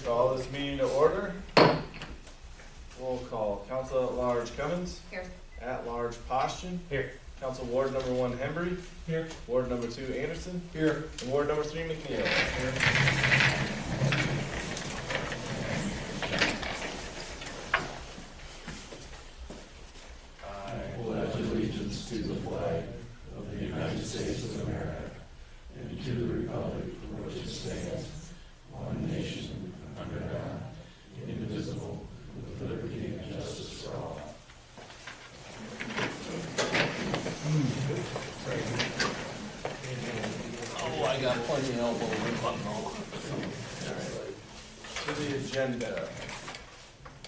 Call this meeting to order. Roll call. Council at Large Cummins. Here. At Large Postian. Here. Council Ward number 1 Hembry. Here. Ward number 2 Anderson. Here. And Ward number 3 McNeil. Here. I pledge allegiance to the flag of the United States of America and to the republic for which it stands, one nation, under God, indivisible, with liberty and justice for all. Oh, I got plenty of elbow room. To the agenda.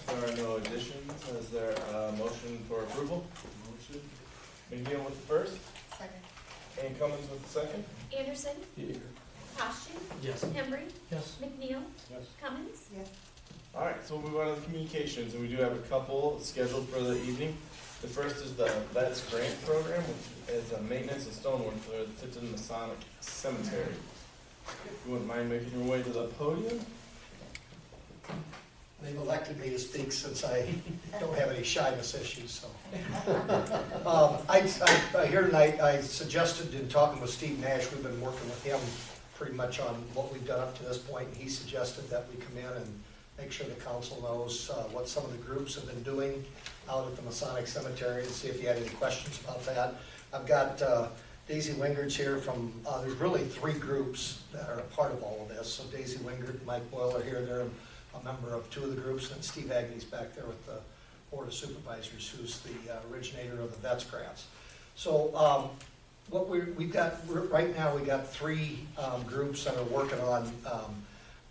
There are no additions. Is there a motion for approval? Motion. McNeil with the first. Second. And Cummins with the second. Anderson, Here. Postian, Yes. Henry, Yes. McNeil, Yes. Cummins. Yes. All right, so we'll move on to the communications, and we do have a couple scheduled for the evening. The first is the Vets Grant Program, which is a maintenance of stonework for the Tipton Masonic Cemetery. If you wouldn't mind making your way to the podium. They've elected me to speak since I don't have any shyness issues, so. Here tonight, I suggested in talking with Steve Nash, we've been working with him pretty much on what we've done up to this point, and he suggested that we come in and make sure the council knows what some of the groups have been doing out at the Masonic Cemetery, and see if you had any questions about that. I've got Daisy Wingard's here from, there's really 3 groups that are a part of all of this. So Daisy Wingard, Mike Boyle are here, they're a member of 2 of the groups, and Steve Agne's back there with the Board of Supervisors, who's the originator of the Vets Grants. So what we've got, right now we got 3 groups that are working on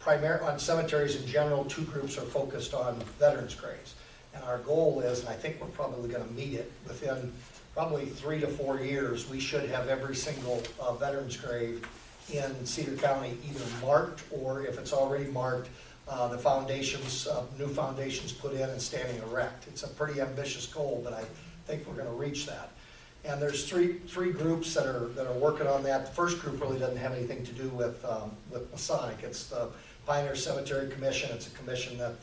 on cemeteries in general. 2 groups are focused on veterans graves. And our goal is, and I think we're probably going to meet it, within probably 3 to 4 years, we should have every single veterans grave in Cedar County either marked, or if it's already marked, the foundations, new foundations put in and standing erect. It's a pretty ambitious goal, but I think we're going to reach that. And there's three groups that are working on that. The first group really doesn't have anything to do with Masonic. It's the Pioneer Cemetery Commission. It's a commission that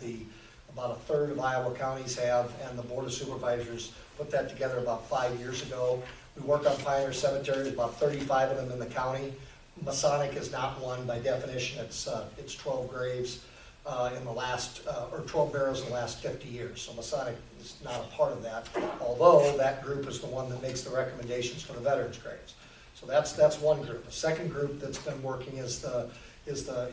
about 1/3 of Iowa counties have, and the Board of Supervisors put that together about 5 years ago. We work on Pioneer Cemeteries, about 35 of them in the county. Masonic is not one by definition. It's 12 graves in the last, or 12 burials in the last 50 years. So Masonic is not a part of that, although that group is the one that makes the recommendations for the veterans graves. So that's one group. The second group that's been working is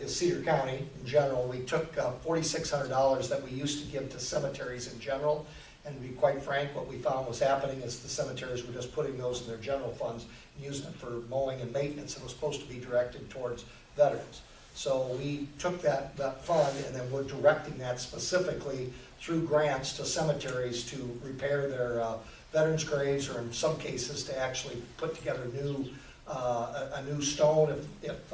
Cedar County in general. We took $4,600 that we used to give to cemeteries in general, and to be quite frank, what we found was happening is the cemeteries were just putting those in their general funds and using it for mowing and maintenance. It was supposed to be directed towards veterans. So we took that fund, and then we're directing that specifically through grants to cemeteries to repair their veterans graves, or in some cases to actually put together a new stone if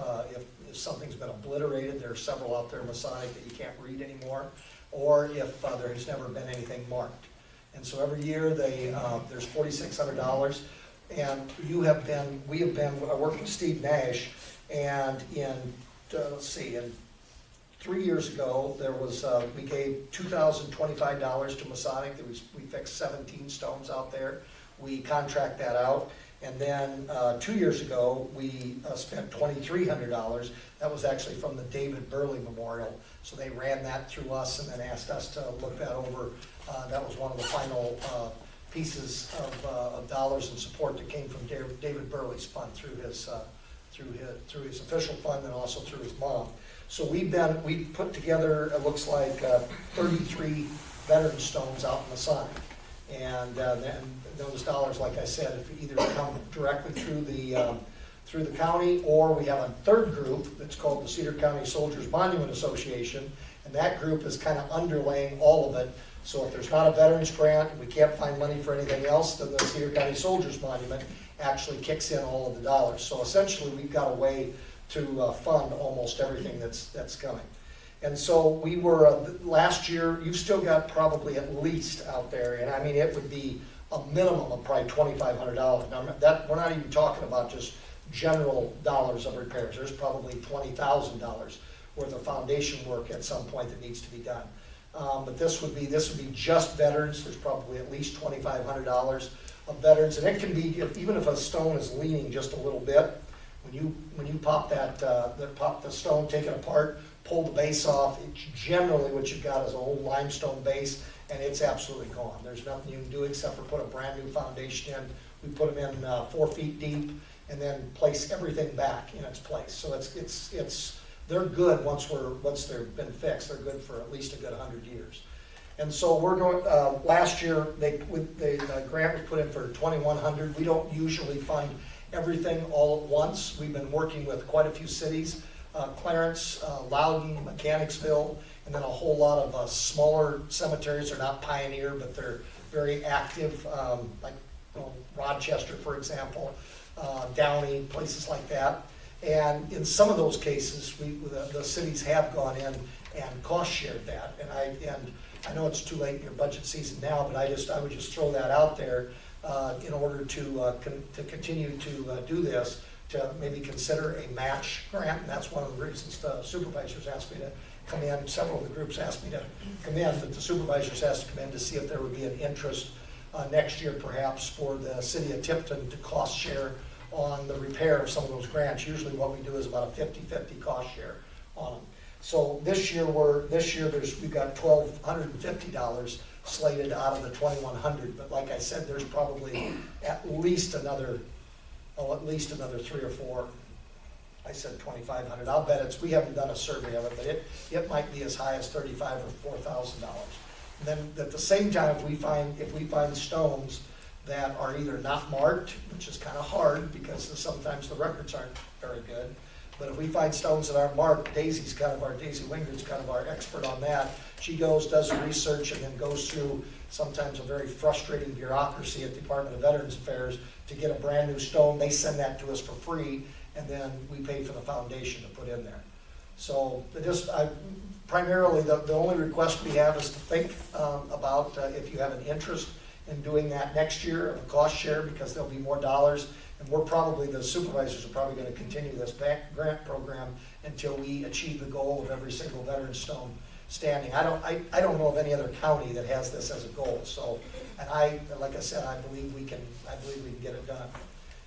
something's been obliterated. There are several out there in Masonic that you can't read anymore, or if there has never been anything marked. And so every year there's $4,600, and we have been working with Steve Nash, and in 3 years ago, there was we gave $2,025 to Masonic. We fixed 17 stones out there. We contract that out. And then 2 years ago, we spent $2,300. That was actually from the David Burley Memorial. So they ran that through us and then asked us to look that over. That was one of the final pieces of dollars and support that came from David Burley's fund through his official fund, and also through his mom. So we put together, it looks like 33 veteran stones out in Masonic. And then those dollars, like I said, either come directly through the county, or we have a third group that's called the Cedar County Soldiers Monument Association, and that group is kind of underlaying all of it. So if there's not a veterans grant, we can't find money for anything else, then the Cedar County Soldiers Monument actually kicks in all of the dollars. So essentially, we've got a way to fund almost everything that's coming. And so we were, last year, you've still got probably at least out there, and I mean, it would be a minimum of probably $2,500. Now, we're not even talking about just general dollars of repairs. There's probably $20,000 or the foundation work at some point that needs to be done. But this would be just veterans. There's probably at least $2,500 of veterans, and it can be, even if a stone is leaning just a little bit, when you pop pop the stone, take it apart, pull the base off, generally what you've got is an old limestone base, and it's absolutely gone. There's nothing you can do except for put a brand new foundation in. We put them in 4 feet deep, and then place everything back in its place. So they're good once they've been fixed. They're good for at least a good 100 years. And so we're going. Last year, the grant was put in for $2,100. We don't usually fund everything all at once. We've been working with quite a few cities, Clarence, Loudon, Mechanicsville, and then a whole lot of smaller cemeteries. They're not pioneer, but they're very active, like Rochester, for example, Downey, places like that. And in some of those cases, the cities have gone in and cost shared that. And I know it's too late in your budget season now, but I would just throw that out there in order to continue to do this, to maybe consider a match grant. And that's one of the reasons the supervisors asked me to come in. Several of the groups asked me to come in, but the supervisors asked to come in to see if there would be an interest next year perhaps for the city of Tipton to cost share on the repair of some of those grants. Usually what we do is about a 50-50 cost share on them. So this year we've got $1,250 slated out of the $2,100. But like I said, there's probably at least another 3 or 4. I said $2,500. I'll bet we haven't done a survey of it, but it might be as high as $35,000 or $4,000. Then at the same time, if we find stones that are either not marked, which is kind of hard because sometimes the records aren't very good, but if we find stones that aren't marked, Daisy Wingard's kind of our expert on that. She does research, and then goes through sometimes a very frustrating bureaucracy at the Department of Veterans Affairs to get a brand new stone. They send that to us for free, and then we pay for the foundation to put in there. So primarily the only request we have is to think about if you have an interest in doing that next year, a cost share, because there'll be more dollars. And the supervisors are probably going to continue this grant program until we achieve the goal of every single veteran stone standing. I don't know of any other county that has this as a goal. So, like I said, I believe we can get it done.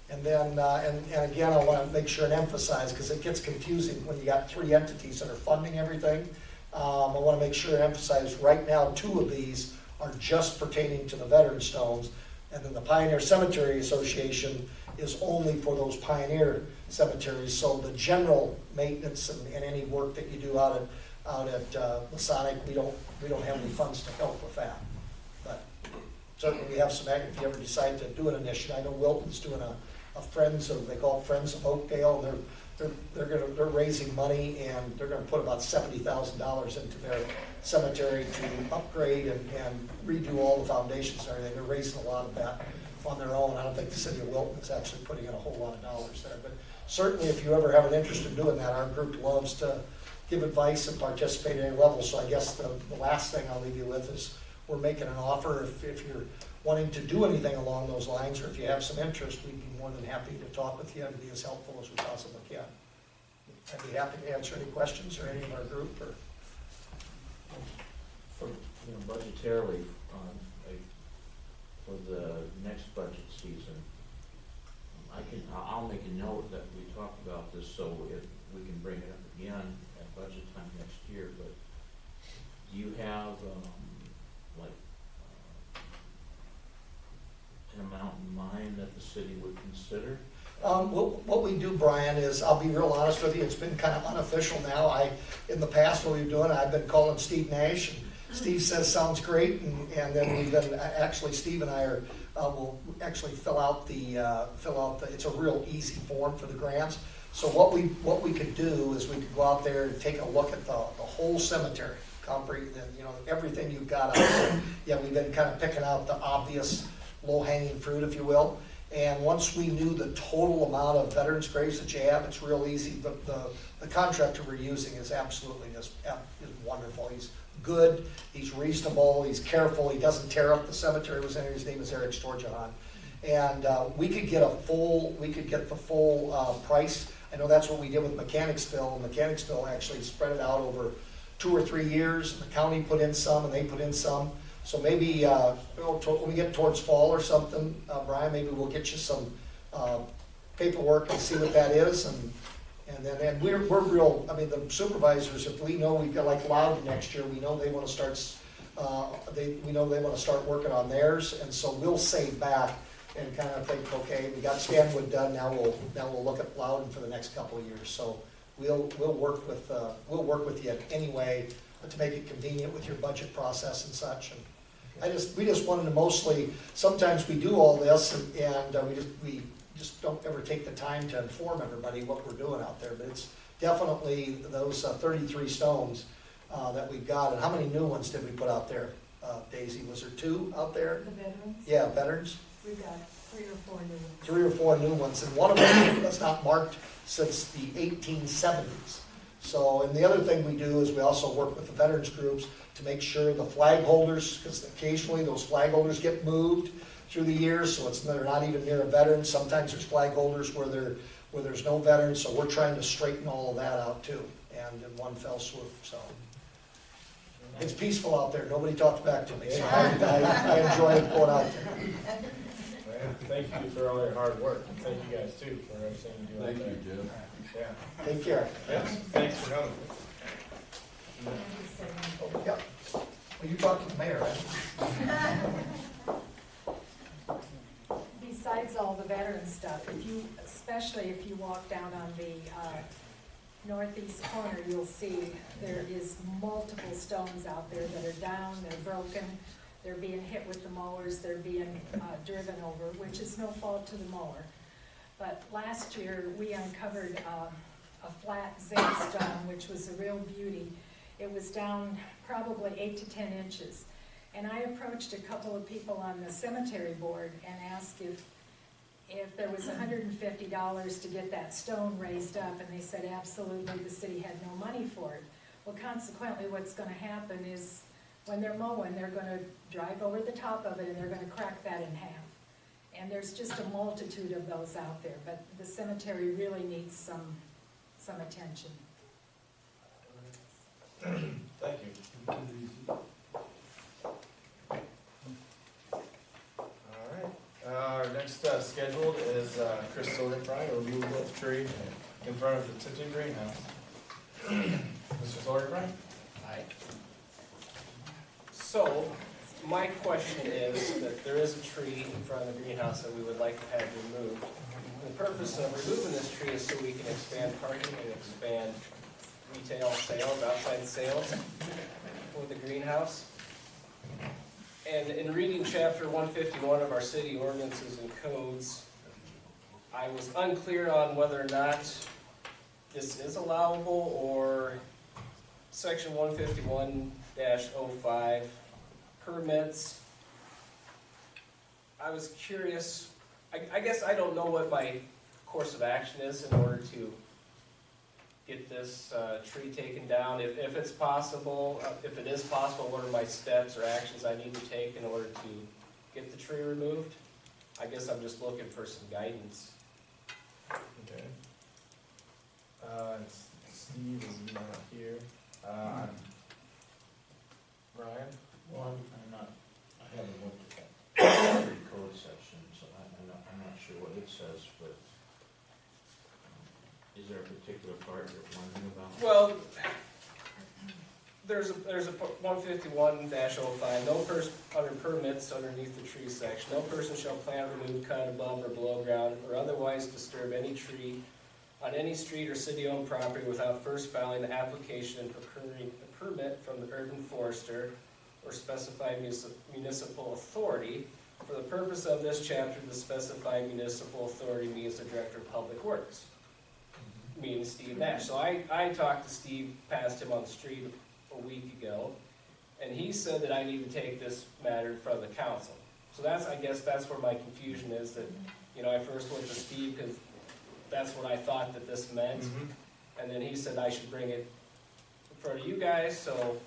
And then, and again, I want to make sure and emphasize, because it gets confusing when you got 3 entities that are funding everything. I want to make sure and emphasize right now 2 of these are just pertaining to the veteran stones, and then the Pioneer Cemetery Association is only for those pioneer cemeteries. So the general maintenance and any work that you do out at Masonic, we don't have any funds to help with that. But certainly we have some, if you ever decide to do an initiative. I know Wilton's doing a they call it Friends of Oakdale. They're raising money, and they're going to put about $70,000 into their cemetery to upgrade and redo all the foundations and everything. They're raising a lot of that on their own. I don't think the city of Wilton is actually putting in a whole lot of dollars there. But certainly if you ever have an interest in doing that, our group loves to give advice and participate at any level. So I guess the last thing I'll leave you with is we're making an offer. If you're wanting to do anything along those lines, or if you have some interest, we'd be more than happy to talk with you and be as helpful as we possibly can. I'd be happy to answer any questions or any of our group. Or for budgetarily, for the next budget season, I'll make a note that we talked about this, so if we can bring it up again at budget time next year. But do you have an amount in mind that the city would consider? What we do, Brian, is, I'll be real honest with you, it's been kind of unofficial now. In the past, what we've been doing, I've been calling Steve Nash, and Steve says sounds great, and then we've been Steve and I will actually fill out the it's a real easy form for the grants. So what we could do is we could go out there and take a look at the whole cemetery, everything you've got out there. Yeah, we've been kind of picking out the obvious low-hanging fruit, if you will. And once we knew the total amount of veterans graves that you have, it's real easy. The contractor we're using is absolutely is wonderful. He's good, he's reasonable, he's careful, he doesn't tear up the cemetery. His name is Eric Storjahan. And we could get the full price. I know that's what we did with Mechanicsville. Mechanicsville actually spread it out over 2 or 3 years. The county put in some and they put in some. So maybe when we get towards fall or something, Brian, maybe we'll get you some paperwork and see what that is. And we're real, I mean, the supervisors, if we know we've got like Loudon next year, we know they want to start, we know they want to start working on theirs. And so we'll save back and kind of think, okay, we got Stanwood done, now we'll look at Loudon for the next couple of years. So we'll work with you anyway to make it convenient with your budget process and such. And we just wanted to mostly, sometimes we do all this and we just don't ever take the time to inform everybody what we're doing out there. But it's definitely those 33 stones that we've got. And how many new ones did we put out there, Daisy? Was there 2 out there? The veterans? Yeah, veterans. We've got 3 or 4 new ones. 3 or 4 new ones, and one of them was not marked since the 1870s. So, and the other thing we do is we also work with the veterans groups to make sure the flag holders, because occasionally those flag holders get moved through the years, so they're not even near a veteran. Sometimes there's flag holders where there's no veterans, so we're trying to straighten all of that out too, and in one fell swoop. So it's peaceful out there. Nobody talked back to me, so I enjoy going out there. Man, thank you for all your hard work, and thank you guys too for everything you do out there. Thank you, Jim. Yeah. Take care. Yeah. Thanks for coming. Yeah. Well, you talked to the mayor, right? Besides all the veteran stuff, especially if you walk down on the northeast corner, you'll see there is multiple stones out there that are down, they're broken, they're being hit with the mowers, they're being driven over, which is no fault to the mower. But last year, we uncovered a flat zinc stone, which was a real beauty. It was down probably 8 to 10 inches. And I approached a couple of people on the cemetery board and asked if there was $150 to get that stone raised up, and they said absolutely, the city had no money for it. Well, consequently, what's going to happen is when they're mowing, they're going to drive over the top of it and they're going to crack that in half. And there's just a multitude of those out there, but the cemetery really needs some attention. Thank you. All right. Our next scheduled is Chris Soderfry, a review of the tree in front of the Tipton greenhouse. Mr. Soderfry? Hi. So, my question is that there is a tree in front of the greenhouse that we would like to have removed. The purpose of removing this tree is so we can expand parking and expand retail sales, outside sales for the greenhouse. And in reading chapter 151 of our city ordinances and codes, I was unclear on whether or not this is allowable, or section 151-05 permits. I was curious, I guess I don't know what my course of action is in order to get this tree taken down. If it's possible, if it is possible, what are my steps or actions I need to take in order to get the tree removed? I guess I'm just looking for some guidance. Okay. Steve is not here. Brian? Well, I haven't looked at that code section, so I'm not sure what it says, but is there a particular part you're wondering about? Well, there's a 151-05, no person under permits underneath the tree section, no person shall plant, remove, cut above or below ground, or otherwise disturb any tree on any street or city-owned property without first filing the application and procuring a permit from the urban forester or specified municipal authority. For the purpose of this chapter, the specified municipal authority means the Director of Public Works, meaning Steve Nash. So I talked to Steve, passed him on the street a week ago, and he said that I need to take this matter in front of the council. So I guess that's where my confusion is, that, I first went to Steve because that's what I thought that this meant, and then he said I should bring it in front of you guys, so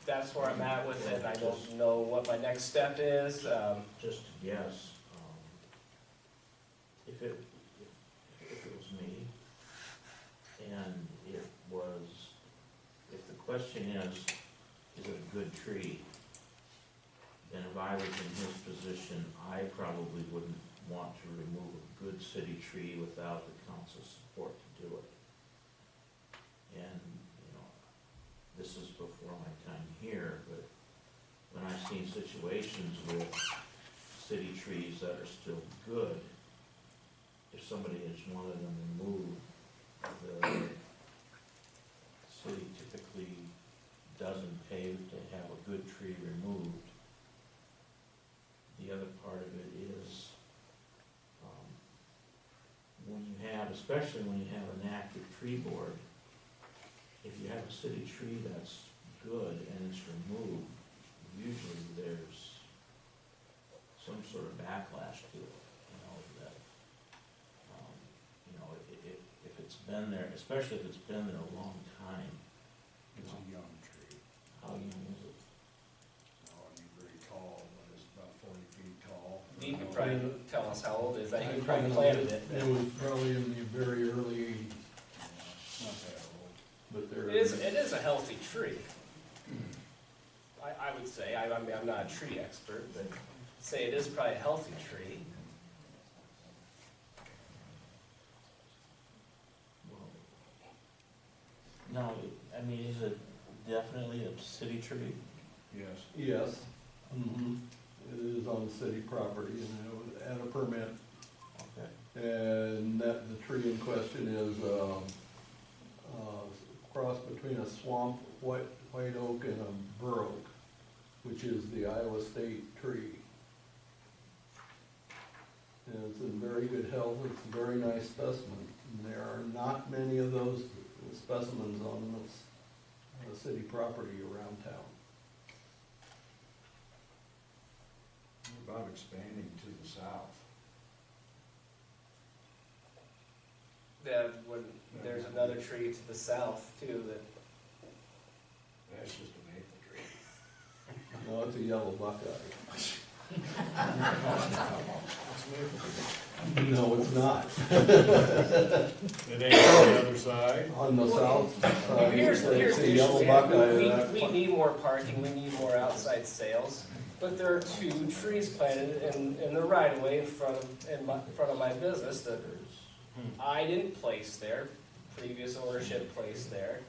that's where I'm at with it. I don't know what my next step is. Just to guess, if it was me, and it was, if the question is it a good tree? Then if I was in his position, I probably wouldn't want to remove a good city tree without the council's support to do it. And, you know, this is before my time here, but when I've seen situations with city trees that are still good, if somebody has wanted them removed, the city typically doesn't pay to have a good tree removed. The other part of it is, when you have, especially when you have an active tree board, if you have a city tree that's good and it's removed, usually there's some sort of backlash to it, you know, that, you know, if it's been there, especially if it's been there a long time, It's a young tree. how young is it? No, I mean, very tall, but it's about 40 feet tall. You could probably tell us how old it is, I think you probably planted it. It was probably in the very early 80s, Yeah, not that old. but there. It is a healthy tree. I would say, I mean, I'm not a tree expert, but say it is probably a healthy tree. No, I mean, is it definitely a city tree? Yes. Yes, it is on city property, and it was at a permit, Okay. and that, the tree in question is, cross between a swamp white oak and a bur oak, which is the Iowa state tree. And it's in very good health, it's a very nice specimen, and there are not many of those specimens on this, city property around town. What about expanding to the south? When there's another tree to the south too, that, That's just a maple tree. No, it's a yellow buckeye. No, it's not. It ain't on the other side? On the south side, here's it's the a issue yellow we have. buckeye. We need more parking, we need more outside sales, but there are two trees planted in the right of way in front of my business that I didn't place there, previous ownership placed there.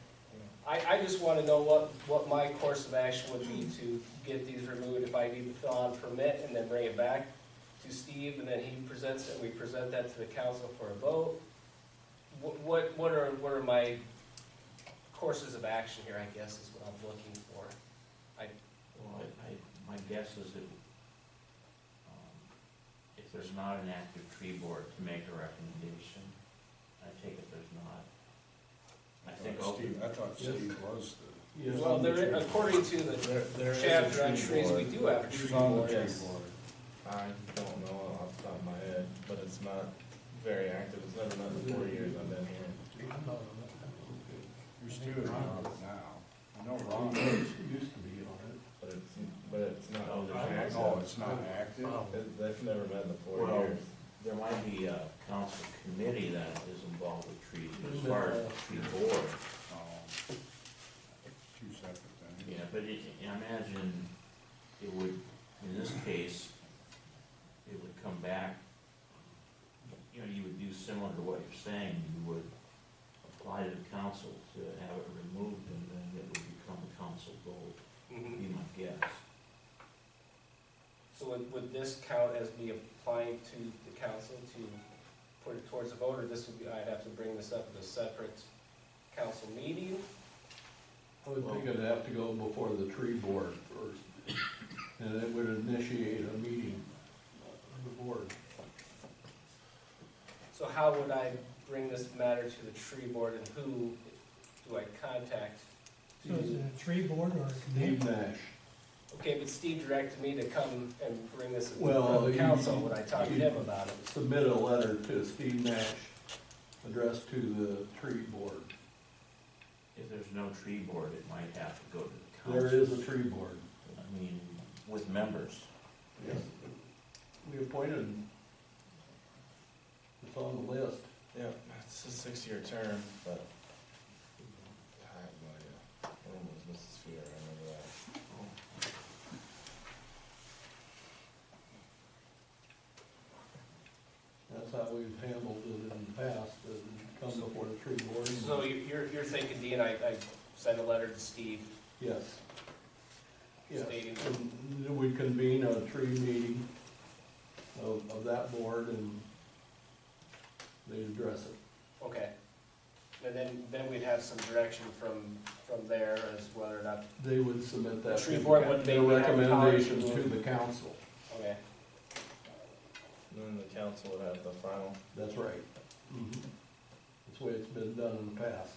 I just wanna know what my course of action would be to get these removed, if I need to fill out a permit and then bring it back to Steve, and then he presents it, and we present that to the council for a vote. What are my courses of action here, I guess, is what I'm looking for. Well, my guess is that, if there's not an active tree board to make a recommendation, I take it there's not. I think I thought Steve was the. Yes. Well, there, according to the There is a chapter on tree trees, we board. do have a tree Who's on the board. tree Yes. board? I don't know off the top of my head, but it's not very active. It's never met in the 4 years I've been here. There's two of them on it now. I know Ron, Used to be on it. But it's not Oh, there's active. oh, it's not active? They've never met in the 4 Well, years. there might be a council committee that is involved with trees, but as far as the tree board, Oh, two separate things. yeah, but I imagine it would, in this case, it would come back, you know, you would do similar to what you're saying, you would apply to the council to have it removed, and then it would become a council vote, would Mhm. be my guess. So would this count as me applying to the council to put it towards a vote, or this would be, I'd have to bring this up at a separate council meeting? I would think it'd have to go before the tree board first, and it would initiate a meeting of the board. So how would I bring this matter to the tree board, and who do I contact? So is it a tree board or a committee? Steve Nash. Okay, but Steve directed me to come and bring this in Well, front of the you- council, would I talk to you- him about it? Submit a letter to Steve Nash addressed to the tree board. If there's no tree board, it might have to go to the council. There is a tree board. I mean, with members. Yes. We appointed It's on the list. Yeah, it's a 6-year term, but I have no idea. Her name was Mrs. Fear, I remember that. That's how we've handled it in the past, that it come before the tree board. So you're thinking, Dean, I send a letter to Steve Yes. Yes, stating, and we convene a tree meeting of that board and they address it. okay. And then we'd have some direction from there as whether or not, They would submit that. Tree to the board coun- would their maybe have the power to recommendations to move. the council. okay. And then the council would have the final. That's right. That's the way it's been done in the past.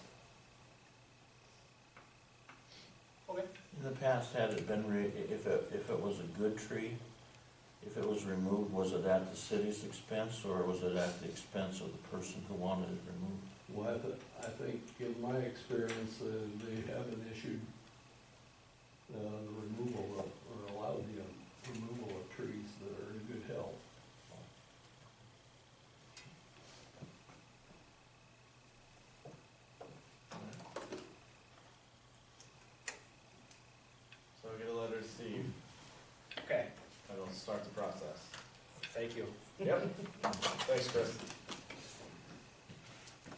Okay. In the past, had it been, if it was a good tree, if it was removed, was it at the city's expense, or was it at the expense of the person who wanted it removed? Well, I think in my experience, they haven't issued the removal of, or allowed the removal of trees that are in good health. So I'll get a letter to Steve, Okay, and I'll start the process. thank you. Yep. Thanks, Chris.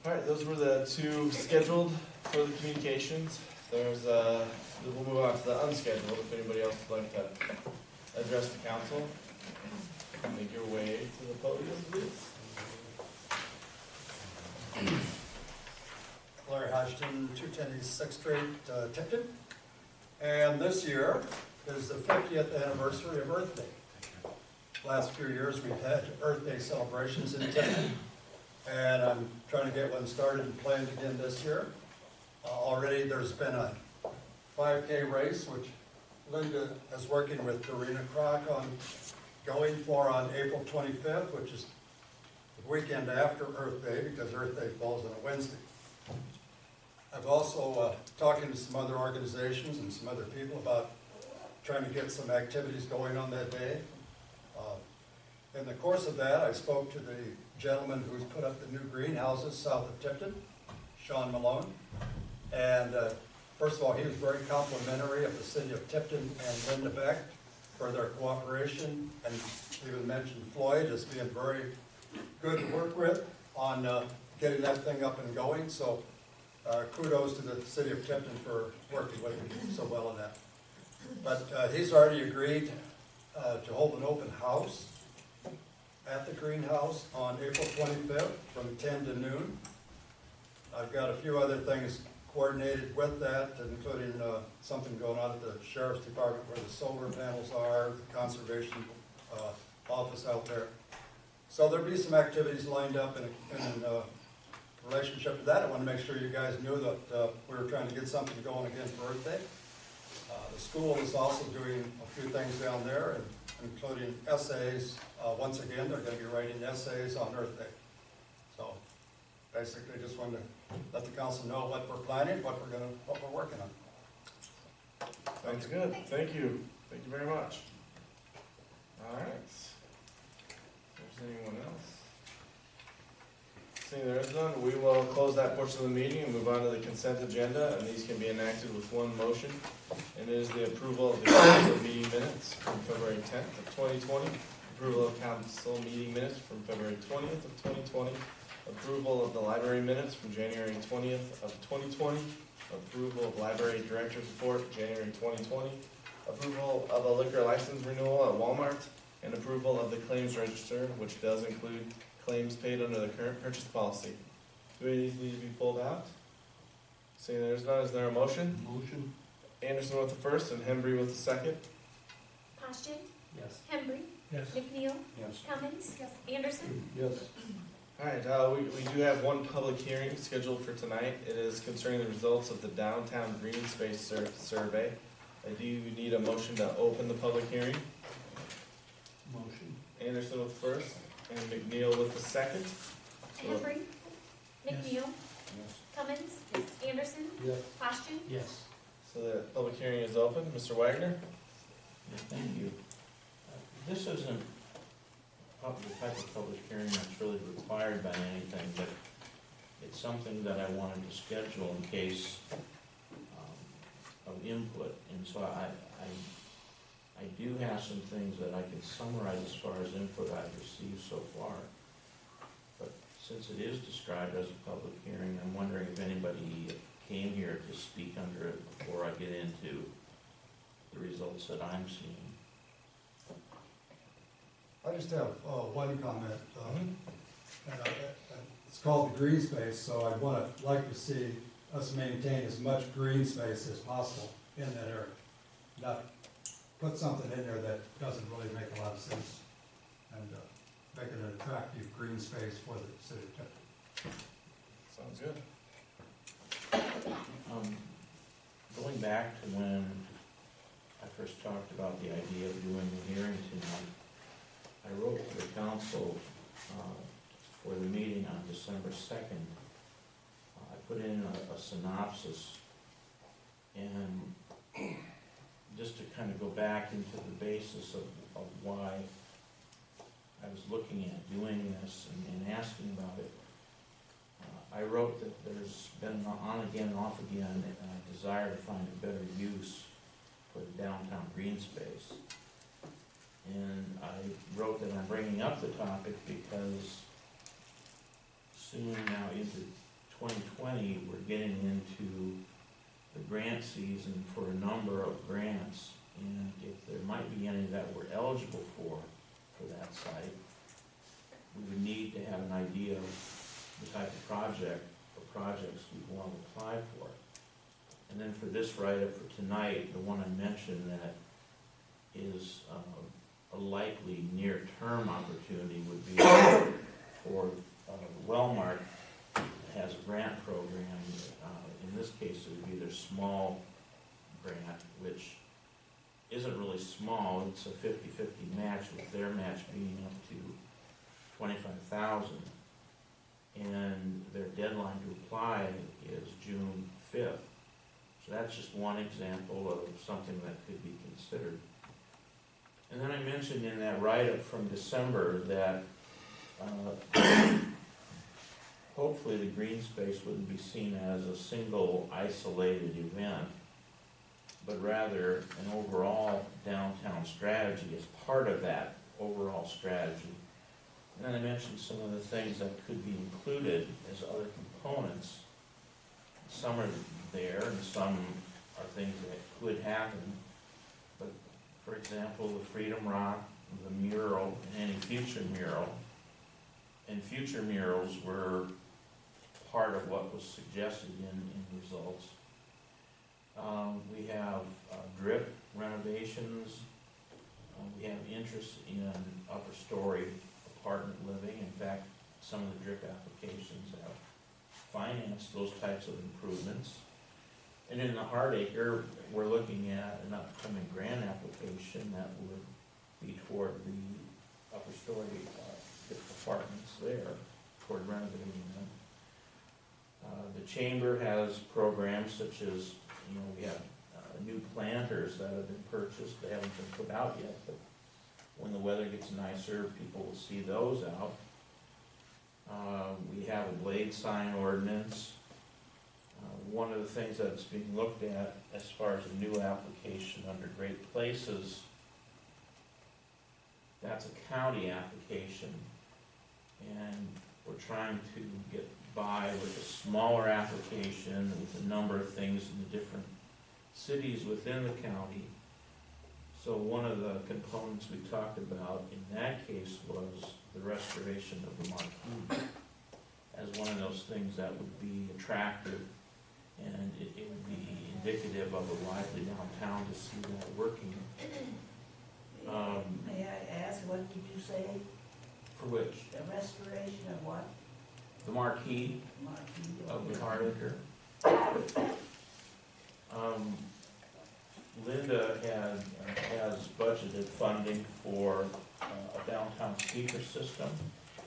All right, those were the two scheduled for the communications. There's, we'll move on to the unscheduled, if anybody else would like to address the council. Make your way to the podium, please. Larry Hodgson, 210 East 6th Street, Tipton. And this year is the 50th anniversary of Earth Day. Last few years, we've had Earth Day celebrations in Tipton, and I'm trying to get one started and planned again this year. Already, there's been a 5K race, which Linda is working with Dorena Kroc on going for on April 25th, which is the weekend after Earth Day, because Earth Day falls on a Wednesday. I've also talking to some other organizations and some other people about trying to get some activities going on that day. In the course of that, I spoke to the gentleman who's put up the new greenhouses south of Tipton, Sean Malone. And first of all, he was very complimentary of the city of Tipton and Linda Beck for their cooperation, and even mentioned Floyd as being very good to work with on getting that thing up and going. So kudos to the city of Tipton for working with me so well on that. But he's already agreed to hold an open house at the greenhouse on April 25th from 10 to noon. I've got a few other things coordinated with that, including something going on at the sheriff's department where the solar panels are, the conservation office out there. So there'll be some activities lined up in relationship to that. I want to make sure you guys knew that we were trying to get something going again for Earth Day. The school is also doing a few things down there, including essays. Once again, they're going to be writing essays on Earth Day. So basically, just wanted to let the council know what we're planning, what we're working on. Sounds good. Thank you. Thank you very much. All right. If there's anyone else? Seeing there is none, we will close that portion of the meeting and move on to the consent agenda, and these can be enacted with one motion. And it is the approval of the council meeting minutes from February 10th of 2020, approval of council meeting minutes from February 20th of 2020, approval of the library minutes from January 20th of 2020, approval of library director's report, January 2020, approval of a liquor license renewal at Walmart, and approval of the claims register, which does include claims paid under the current purchase policy. Do any of these need to be pulled out? Seeing there's none, is there a motion? Motion? Anderson with the first and Hembry with the second. Poston, Yes. Hembry, Yes. McNeil, Yes. Cummins, Anderson. Yes. All right, we do have one public hearing scheduled for tonight. It is concerning the results of the downtown green space survey. I do need a motion to open the public hearing. Motion? Anderson with the first and McNeil with the second. Hembry, McNeil, Yes. Cummins, Anderson, Yes. Poston. Yes. So the public hearing is open. Mr. Wagner? Yeah, thank you. This isn't the type of public hearing that's really required by anything, but it's something that I wanted to schedule in case of input. And so I do have some things that I can summarize as far as input I've received so far. But since it is described as a public hearing, I'm wondering if anybody came here to speak under it before I get into the results that I'm seeing. I just have one comment. And it's called the green space, so I'd like to see us maintain as much green space as possible in that area. Not put something in there that doesn't really make a lot of sense, and make it an attractive green space for the city of Tipton. Sounds good. Going back to when I first talked about the idea of doing the hearing tonight, I wrote to the council for the meeting on December 2nd. I put in a synopsis, and just to kind of go back into the basis of why I was looking at doing this and asking about it. I wrote that there's been an on-again, off-again desire to find a better use for the downtown green space. And I wrote that I'm bringing up the topic because soon now into 2020, we're getting into the grant season for a number of grants. And if there might be any that we're eligible for that site, we would need to have an idea of the type of project or projects we want to apply for. And then for this write-up for tonight, the one I mentioned that is a likely near-term opportunity would be for Wellmark has a grant program. In this case, it would be their small grant, which isn't really small. It's a 50-50 match, with their match being up to $25,000. And their deadline to apply is June 5th. So that's just one example of something that could be considered. And then I mentioned in that write-up from December that hopefully the green space wouldn't be seen as a single isolated event, but rather an overall downtown strategy as part of that overall strategy. And then I mentioned some of the things that could be included as other components. Some are there and some are things that could happen. But for example, the Freedom Rock, the mural, and any future mural. And future murals were part of what was suggested in results. We have drip renovations. We have interest in upper story apartment living. In fact, some of the drip applications have financed those types of improvements. And in the Hardacre, we're looking at an upcoming grant application that would be toward the upper story apartments there, toward renovating them. The Chamber has programs such as, we have new planters that have been purchased. They haven't been put out yet, but when the weather gets nicer, people will see those out. We have a blade sign ordinance. One of the things that's being looked at as far as a new application under Great Places, that's a county application, and we're trying to get by with a smaller application with a number of things in the different cities within the county. So one of the components we talked about in that case was the restoration of the marquee as one of those things that would be attractive, and it would be indicative of a lively downtown to see that working. May I ask, what did you say? For which? The restoration of what? The marquee Marquee. of the Hardacre. Linda has budgeted funding for a downtown speaker system,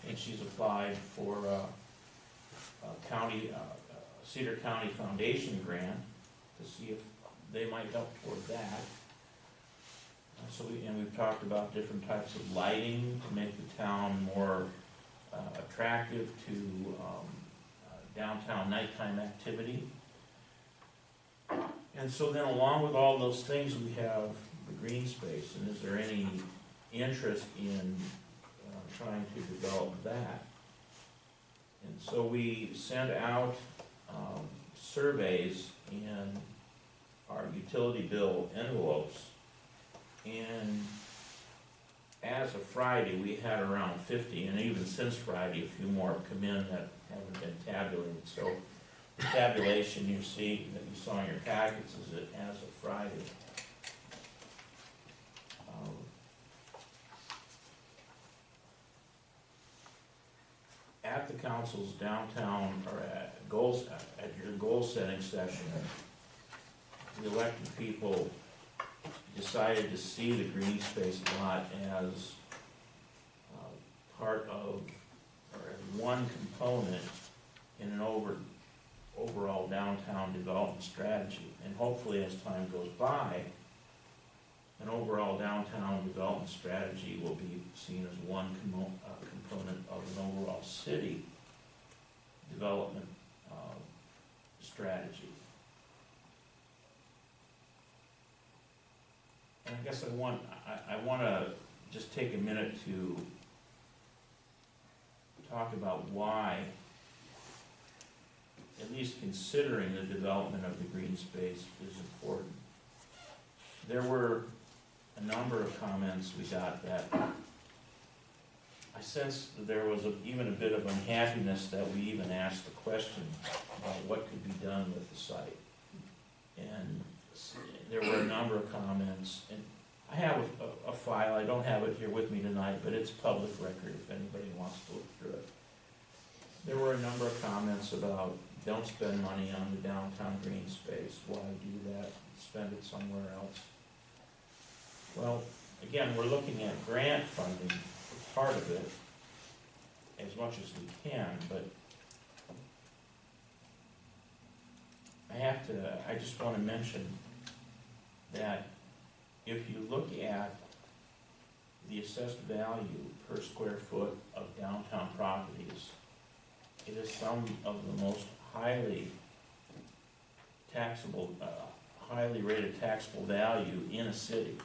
and she's applied for a Cedar County Foundation grant to see if they might help toward that. And we've talked about different types of lighting to make the town more attractive to downtown nighttime activity. And so then along with all those things, we have the green space, and is there any interest in trying to develop that? And so we send out surveys in our utility bill envelopes, and as of Friday, we had around 50, and even since Friday, a few more have come in that haven't been tabulated. So the tabulation you see, that you saw in your packets, is it as of Friday. At the council's downtown, or at your goal setting session, the elected people decided to see the green space lot as part of, or as one component in an overall downtown development strategy. And hopefully, as time goes by, an overall downtown development strategy will be seen as one component of an overall city development strategy. And I guess I want to just take a minute to talk about why, at least considering the development of the green space is important. There were a number of comments we got that I sensed that there was even a bit of unhappiness that we even asked the question about what could be done with the site. And there were a number of comments, and I have a file, I don't have it here with me tonight, but it's public record if anybody wants to look through it. There were a number of comments about, don't spend money on the downtown green space, why do that, spend it somewhere else. Well, again, we're looking at grant funding for part of it, as much as we can, but I just want to mention that if you look at the assessed value per square foot of downtown properties, it is some of the most highly taxable, highly rated taxable value in a city.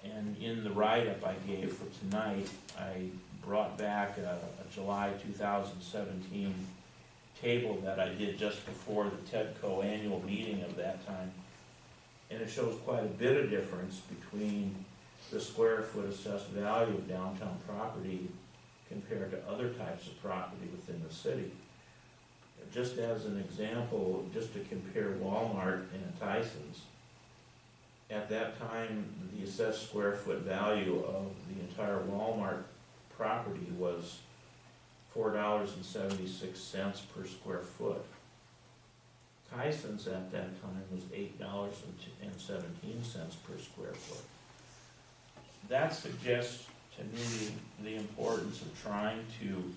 And in the write-up I gave for tonight, I brought back a July 2017 table that I did just before the TEDCO annual meeting of that time. And it shows quite a bit of difference between the square foot assessed value of downtown property compared to other types of property within the city. Just as an example, just to compare Walmart and Tyson's, at that time, the assessed square foot value of the entire Walmart property was $4.76 per square foot. Tyson's at that time was $8.17 per square foot. That suggests to me the importance of trying to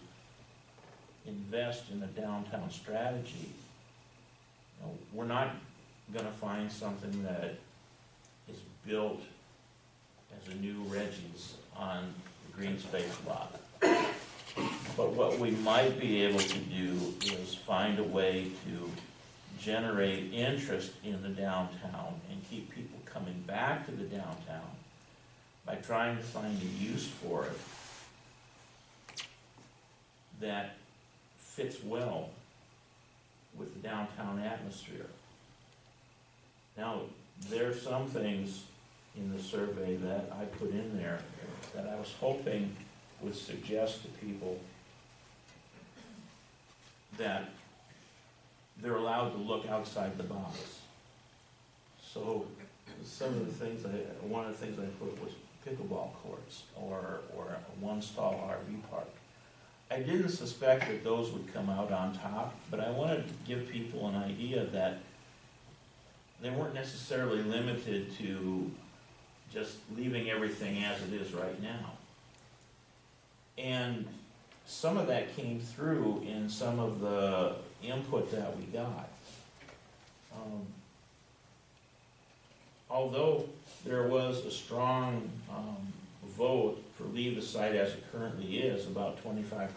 invest in a downtown strategy. You know, we're not going to find something that is built as a new Reggie's on the green space lot. But what we might be able to do is find a way to generate interest in the downtown and keep people coming back to the downtown by trying to find a use for it that fits well with the downtown atmosphere. Now, there are some things in the survey that I put in there that I was hoping would suggest to people that they're allowed to look outside the box. So some of the things, one of the things I put was pickleball courts or a one-stall RV park. I didn't suspect that those would come out on top, but I wanted to give people an idea that they weren't necessarily limited to just leaving everything as it is right now. And some of that came through in some of the input that we got. although there was a strong vote for leave the site as it currently is, about 25%,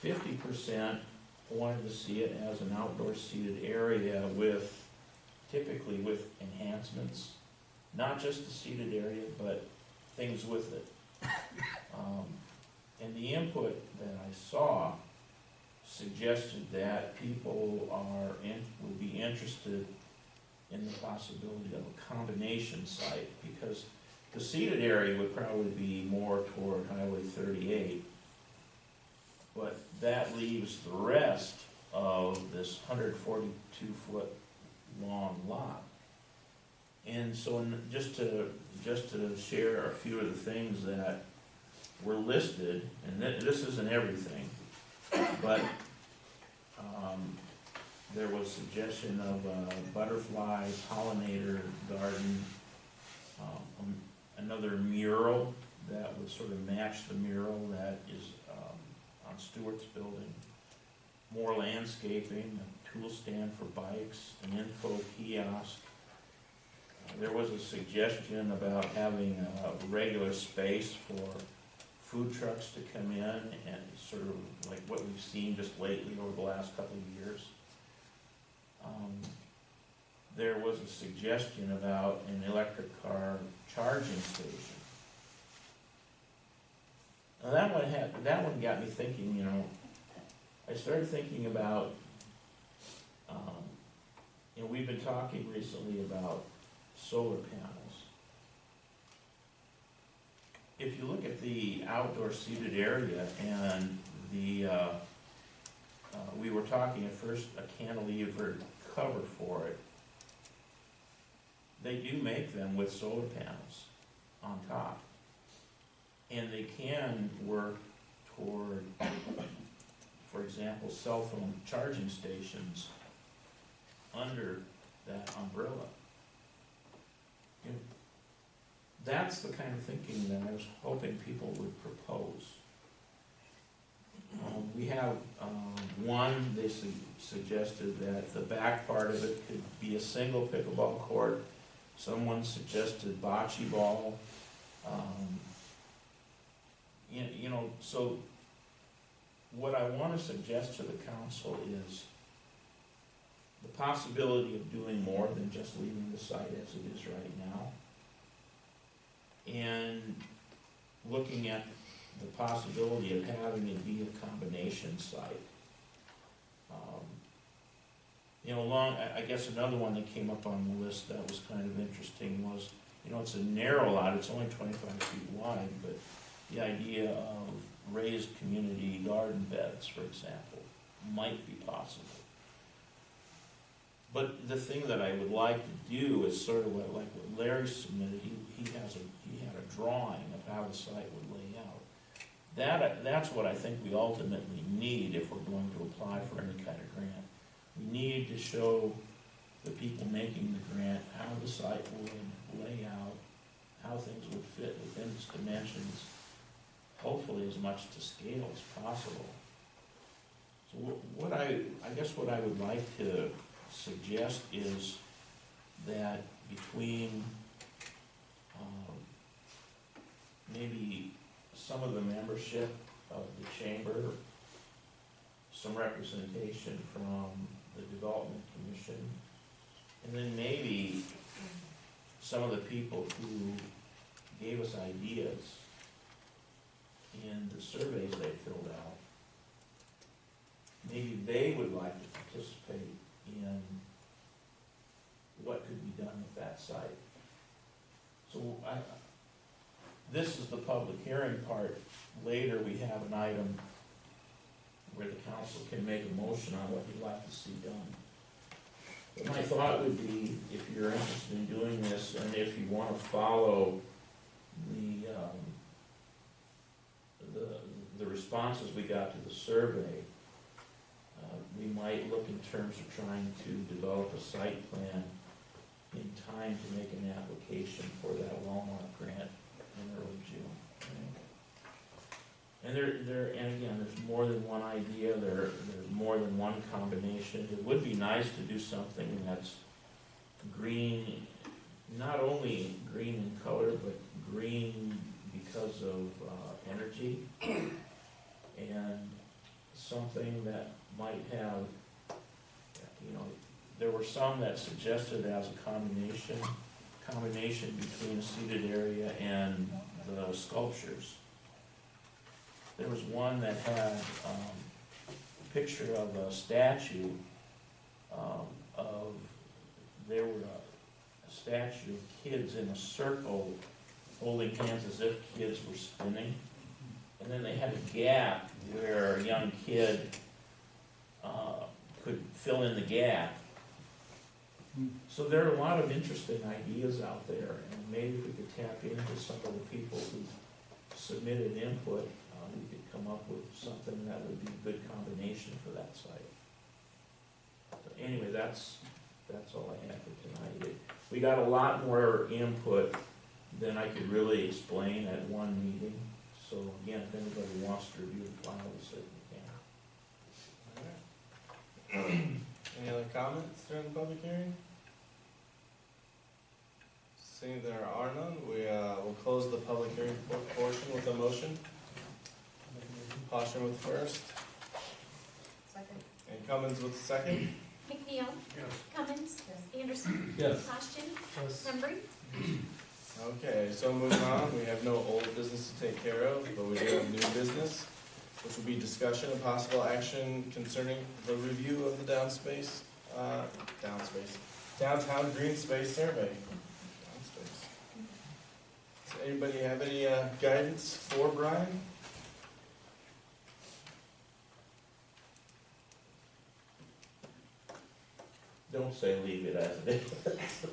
50% wanted to see it as an outdoor seated area with, typically with enhancements, not just the seated area, but things with it. And the input that I saw suggested that people would be interested in the possibility of a combination site, because the seated area would probably be more toward Highway 38, but that leaves the rest of this 142-foot long lot. And so just to share a few of the things that were listed, and this isn't everything, but there was suggestion of a butterfly pollinator garden, another mural that would sort of match the mural that is on Stewart's building, more landscaping, a tool stand for bikes, an info kiosk. There was a suggestion about having a regular space for food trucks to come in, and sort of like what we've seen just lately over the last couple of years. There was a suggestion about an electric car charging station. Now that one got me thinking, you know, I started thinking about, you know, we've been talking recently about solar panels. If you look at the outdoor seated area and we were talking at first a cantilever cover for it, they do make them with solar panels on top. And they can work toward, for example, cell phone charging stations under that umbrella. You know, that's the kind of thinking that I was hoping people would propose. We have one, they suggested that the back part of it could be a single pickleball court. Someone suggested bocce ball. You know, so what I want to suggest to the council is the possibility of doing more than just leaving the site as it is right now, and looking at the possibility of having it be a combination site. You know, I guess another one that came up on the list that was kind of interesting was, you know, it's a narrow lot, it's only 25 feet wide, but the idea of raised community garden beds, for example, might be possible. But the thing that I would like to do is sort of what Larry submitted. He had a drawing of how the site would lay out. That's what I think we ultimately need if we're going to apply for any kind of grant. We need to show the people making the grant how the site would lay out, how things would fit within its dimensions, hopefully as much to scale as possible. So I guess what I would like to suggest is that between maybe some of the membership of the chamber, some representation from the Development Commission, and then maybe some of the people who gave us ideas in the surveys they filled out, maybe they would like to participate in what could be done with that site. So this is the public hearing part. Later we have an item where the council can make a motion on what you'd like to see done. But my thought would be, if you're interested in doing this, and if you want to follow the responses we got to the survey, we might look in terms of trying to develop a site plan in time to make an application for that Walmart grant in early June. And and again, there's more than one idea, there's more than one combination. It would be nice to do something that's green, not only green in color, but green because of energy, and something that might have, there were some that suggested as a combination between a seated area and the sculptures. There was one that had a picture of a statue there were a statue of kids in a circle holding hands as if kids were spinning. And then they had a gap where a young kid could fill in the gap. So there are a lot of interesting ideas out there, and maybe if we could tap into some of the people who submitted input, we could come up with something that would be a good combination for that site. So anyway, that's all I have for tonight. We got a lot more input than I could really explain at one meeting. So again, if anybody wants to review the file, we certainly can. All right. Any other comments during the public hearing? Seeing there are none, we will close the public hearing portion with a motion. Posture with the first, Second. and Cummins with the second. McNeil? Yes. Cummins? Yes. Anderson? Yes. Poschin? Yes. Henry? Okay, so moving on, we have no old business to take care of, but we do have new business, which will be discussion and possible action concerning the review of the downtown green space survey. Downspace. Does anybody have any guidance for Brian? Don't say leave it as it is.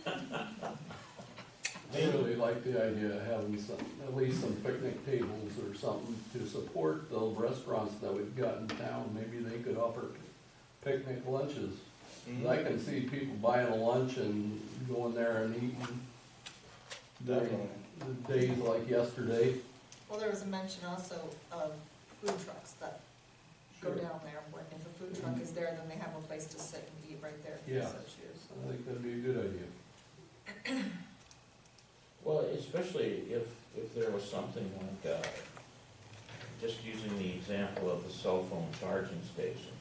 I really like the idea of having some, at least some picnic tables or something to support the restaurants that we've got in town. Maybe they could offer picnic lunches. I can see people buying a lunch and going there and eating Definitely. during the days like yesterday. Well, there was a mention also of food trucks that go Sure. down there, where if a food truck is there, then they have a place to sit and eat right there if they Yeah. so choose. I think that'd be a good idea. Well, especially if there was something like, just using the example of the cell phone charging station.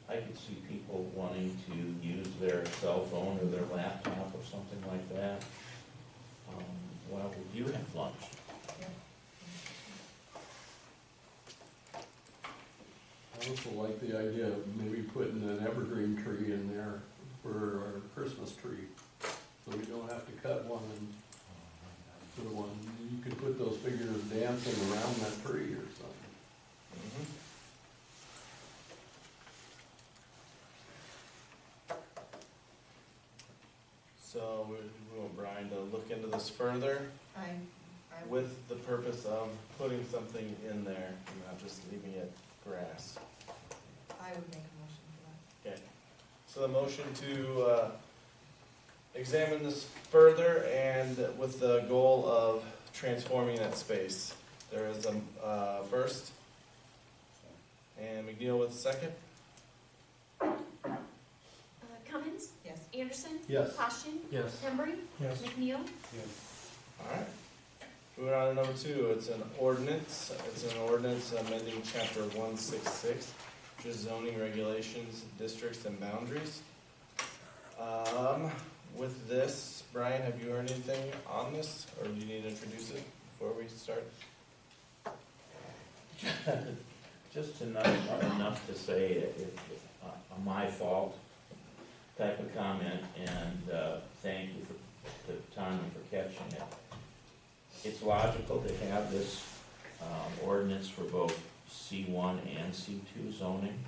I could see people wanting to use their cell phone or their laptop or something like that, while we do have lunch. I also like the idea of maybe putting an evergreen tree in there for our Christmas tree, so we don't have to cut one and put one. You could put those figures dancing around that tree or something. Mhm. So we want Brian to look into this further I with the purpose of putting something in there, and not just leaving it grass. would make a motion for that. Okay, so the motion to examine this further and with the goal of transforming that space. There is a first, and McNeil with the second. Cummins? Yes. Anderson? Yes. Poschin? Yes. Henry? Yes. McNeil? All right. Moving on to number two, it's an ordinance. It's an ordinance amending chapter 166, which is zoning regulations, districts, and boundaries. With this, Brian, have you heard anything on this, or do you need to introduce it before we start? Just enough to say it's a my fault type of comment, and thank you to Tanya for catching it. It's logical to have this ordinance for both C1 and C2 zoning.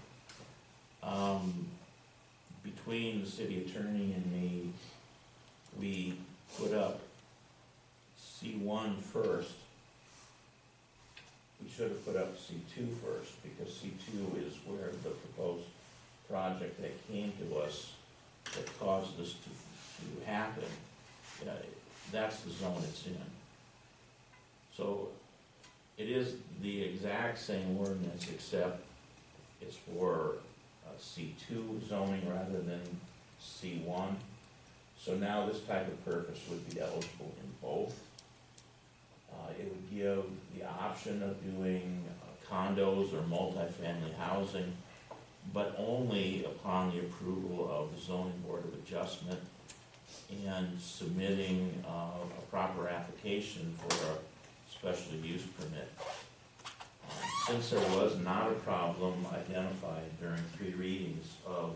Between the city attorney and me, we put up C1 first. We should have put up C2 first, because C2 is where the proposed project that came to us that caused this to happen, that's the zone it's in. So it is the exact same ordinance, except it's for C2 zoning rather than C1. So now this type of purpose would be eligible in both. It would give the option of doing condos or multifamily housing, but only upon the approval of the zoning board of adjustment and submitting a proper application for a special use permit. Since there was not a problem identified during 3 readings of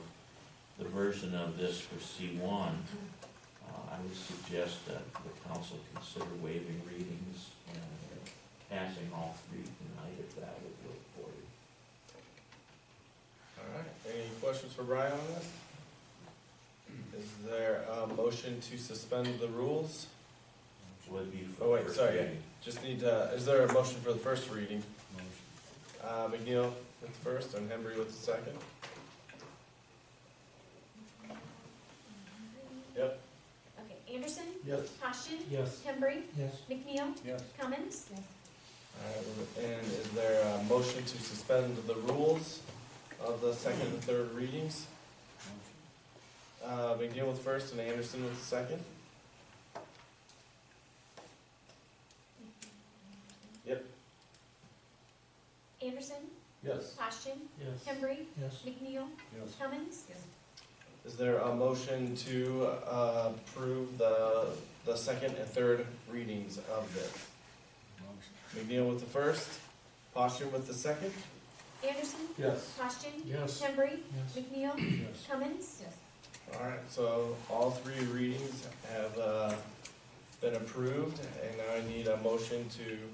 the version of this for C1, I would suggest that the council consider waiving readings and passing all 3 tonight if that would work for you. All right, any questions for Brian on this? Is there a motion to suspend the rules? Would be for Oh, wait, first sorry, yeah. reading. Just need, is there a motion for the first reading? Motion. McNeil with the first and Henry with the second. Yep. Okay, Anderson, Yes. Poshton, Yes. Hembry, Yes. McNeil, Yes. Cummins. All right, and is there a motion to suspend the rules of the second and third readings? McNeil with first and Anderson with the second. Yep. Anderson, Yes. Poshton, Yes. Hembry, Yes. McNeil, Yes. Cummins. Is there a motion to approve the second and third readings of this? Motion. McNeil with the first, Posturing with the second. Anderson, Yes. Poshton, Yes. Hembry, Yes. McNeil, Yes. Cummins. All right, so all 3 readings have been approved, and now I need a motion to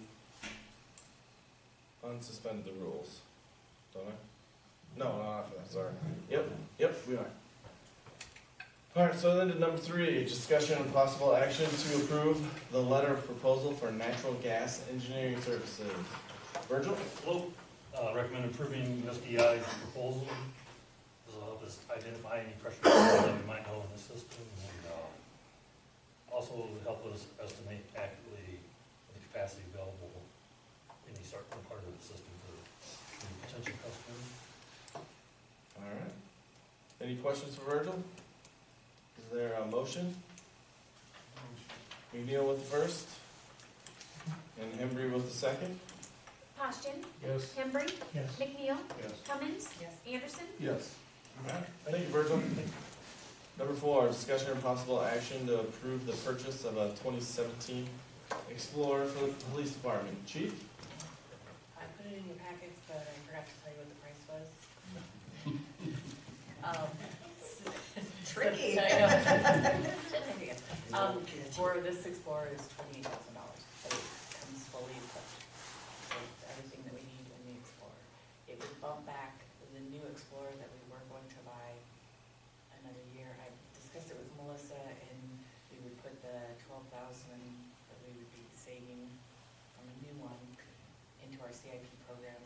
unsuspend the rules. Don't I? No, not after that, sorry. Yep, we are. All right, so then to number 3, discussion and possible action to approve the letter of proposal for natural gas engineering services. Virgil? Hello, recommend approving SDI's proposal. This will help us identify any pressure that we might know in the system, and also help us estimate accurately the capacity available in a certain part of the system for any potential customers. All right. Any questions for Virgil? Is there a motion? McNeil with the first, and Hembry with the second. Poshton, Yes. Hembry, Yes. McNeil, Yes. Cummins, Yes. Anderson. Yes. All right. Thank you, Virgil. Number 4, discussion and possible action to approve the purchase of a 2017 Explorer for the police department. Chief? I put it in your packets, but I forgot to tell you what the price was. Tricky. I know. For this Explorer is $28,000, but it comes fully equipped with everything that we need in the Explorer. It would bump back the new Explorer that we were going to buy another year. I discussed it with Melissa, and we would put the $12,000 that we would be saving from a new one into our CIP program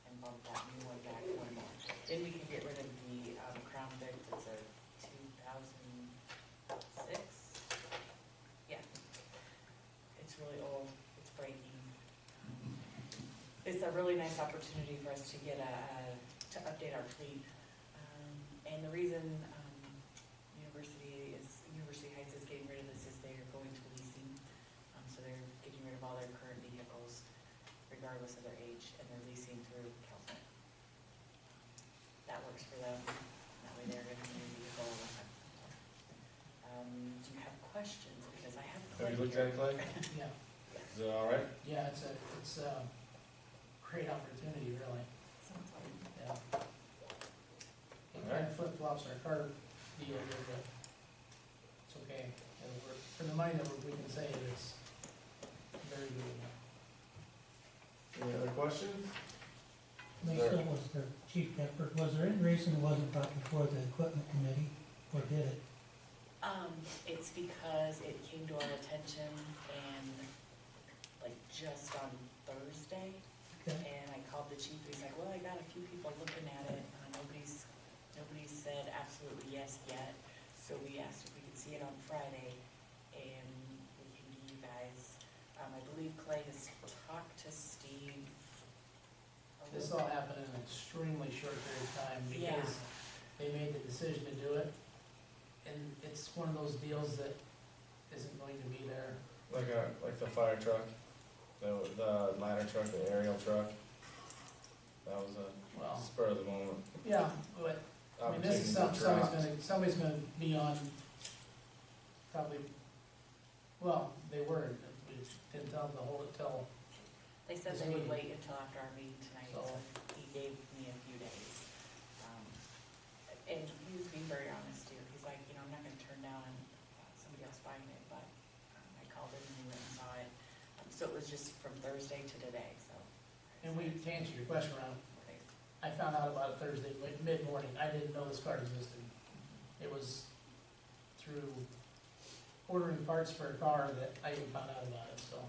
and bump that new one back one more. Then we can get rid of the Crown Vic, it's a 2006. Yeah. It's really old, it's breaking. It's a really nice opportunity for us to get to update our fleet. And the reason University Heights is getting rid of this is they're going to leasing. So they're getting rid of all their current vehicles regardless of their age, and they're leasing through California. That works for them. That way they're getting a new vehicle. Do you have questions? Because I have. Have you looked at it, Clay? Yeah, Is it all right? yeah, it's a great opportunity, really. Sounds like Yeah. It kind of flip-flops our car deal here, but it's okay. And for the money that we can save, it's very good. Any other questions? Myself was the Chief Pepper, was there any reason it wasn't brought before the equipment committee, or did it? It's because it came to our attention and like just on Thursday. Okay. And I called the chief, he's like, well, I got a few people looking at it, nobody's said absolutely yes yet. So we asked if we could see it on Friday, and we came to you guys. I believe Clay has talked to Steve. This all happened in an extremely short period of time, Yeah. because they made the decision to do it. And it's one of those deals that isn't going to be there. Like the fire truck, the ladder truck, the aerial truck. That was a Well, spur of the moment. yeah, but, I mean, this is somebody's gonna be on, probably, well, they were, we didn't tell them to hold it till, They said This they would meeting. wait until after our meeting tonight, So- so he gave me a few days. And he was being very honest too, he's like, I'm not gonna turn down somebody else buying it, but I called him and he went and saw it. So it was just from Thursday to today, so. and we, to answer your question, Ron, Okay. I found out about it Thursday, mid-morning, I didn't know this car existed. It was through ordering parts for a car that I even found out about it, so.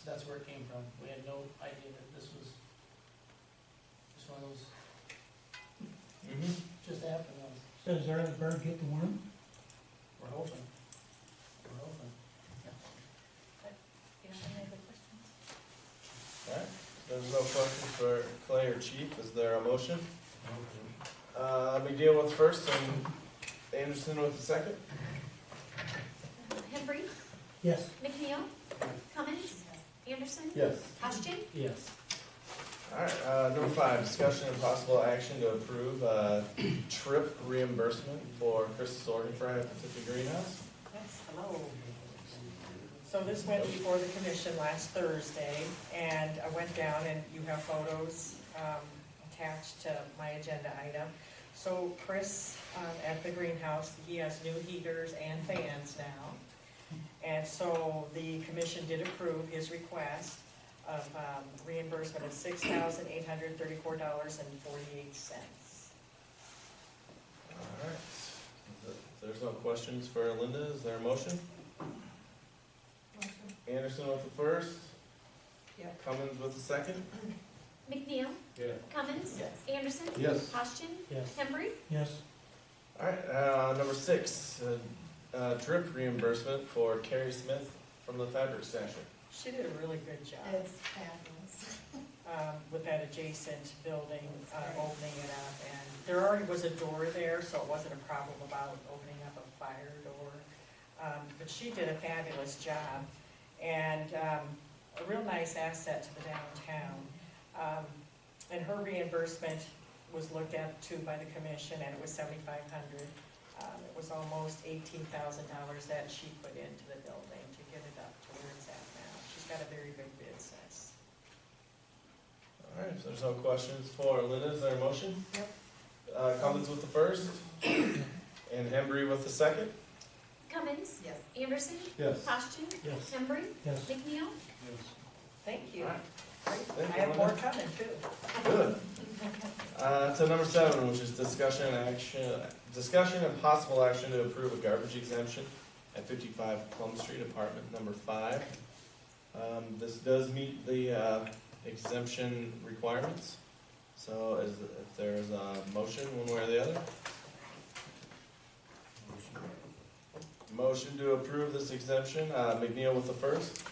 That's where it came from, we had no idea that this was just one of those, Mm-hmm. just happened, So does early bird get the worm? we're hoping. We're hoping. You don't have any other questions? Alright, there's no questions for Clay or Chief, is there a motion? McNeil with first and Anderson with the second. Henry, Yes. McNeil, Cummins, Anderson, Yes. Ashton, Yes. Alright, number 5, discussion and possible action to approve, trip reimbursement for Chris Sorgenfrey at the Tipton Greenhouse. Yes, hello. So this went before the commission last Thursday, and I went down, and you have photos attached to my agenda item. So Chris, at the greenhouse, he has new heaters and fans now. And so the commission did approve his request of reimbursement of $6,834.48. Alright, if there's no questions for Linda, is there a motion? Anderson with the first. Yep. Cummins with the second. McNeil, Yeah. Cummins, Anderson, Yes. Ashton, Yes. Henry, Yes. Alright, number 6, trip reimbursement for Carrie Smith from the fabric stasher. She did a really good job. It's fabulous. With that adjacent building, opening it up, and there already was a door there, so it wasn't a problem about opening up a fire door. But she did a fabulous job, and a real nice asset to the downtown. And her reimbursement was looked at too by the commission, and it was $7,500. It was almost $18,000 that she put into the building to get it up to where it's at now. She's got a very big business. Alright, if there's no questions for Linda, is there a motion? Yep. Cummins with the first. And Hembry with the second. Cummins, Yes. Anderson, Yes. Ashton, Yes. Henry, Yes. McNeil, Thank you. Alright. Great. Thank I you, have more Linda. coming too. Good. To number 7, which is discussion and possible action to approve a garbage exemption at 55 Plum Street, apartment number 5. This does meet the exemption requirements. So if there's a motion one way or the other. Motion to approve this exemption, McNeil with the first,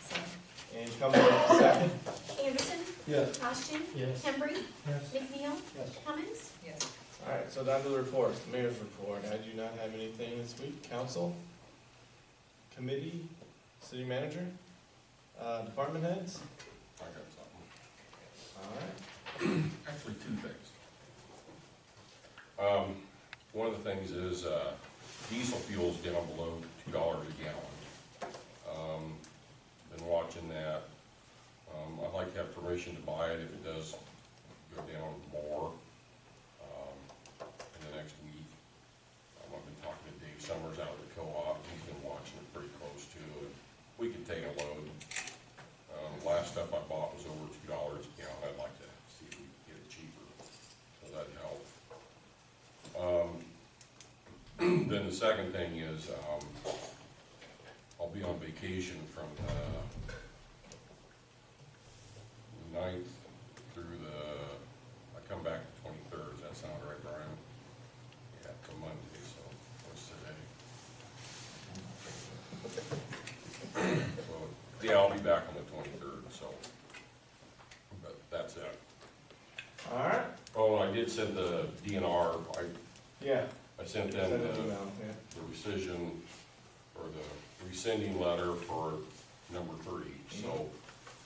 and Cummins with the second. Anderson, Yes. Ashton, Yes. Henry, Yes. McNeil, Yes. Cummins, Yes. Alright, so down to the reports, the mayor's report. I do not have anything this week. Council, committee, city manager, department heads. I got something. Alright. Actually, two things. One of the things is, diesel fuel's down below $2 a gallon. Been watching that. I'd like to have permission to buy it if it does go down more, in the next week. I've been talking to Dave Summers out of the co-op, he's been watching it pretty close too, and we could take a load. Last stuff I bought was over $2 a gallon, I'd like to see if we can get it cheaper, so that'd help. Then the second thing is, I'll be on vacation from the 9th through I come back the 23rd, does that sound right, Brian? Yeah, to Monday, so what's today? So, yeah, I'll be back on the 23rd, so, but that's it. Alright. Oh, I did send the DNR, Yeah. I sent Send them an the email, yeah. rescission, or the rescinding letter for number 3. So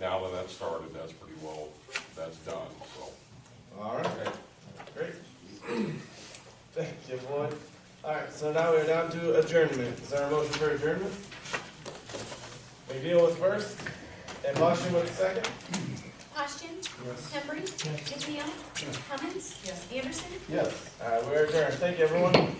now that that's started, that's pretty well, that's done, so. All right, great. Thank you, Floyd. All right, so now we're down to adjournment. Is there a motion for adjournment? McNeil with first, and Washington with second? Posturing, Yes. Hembry, McNeil, Cummins, Yes. Anderson. Yes. All right, we're adjourned. Thank you, everyone.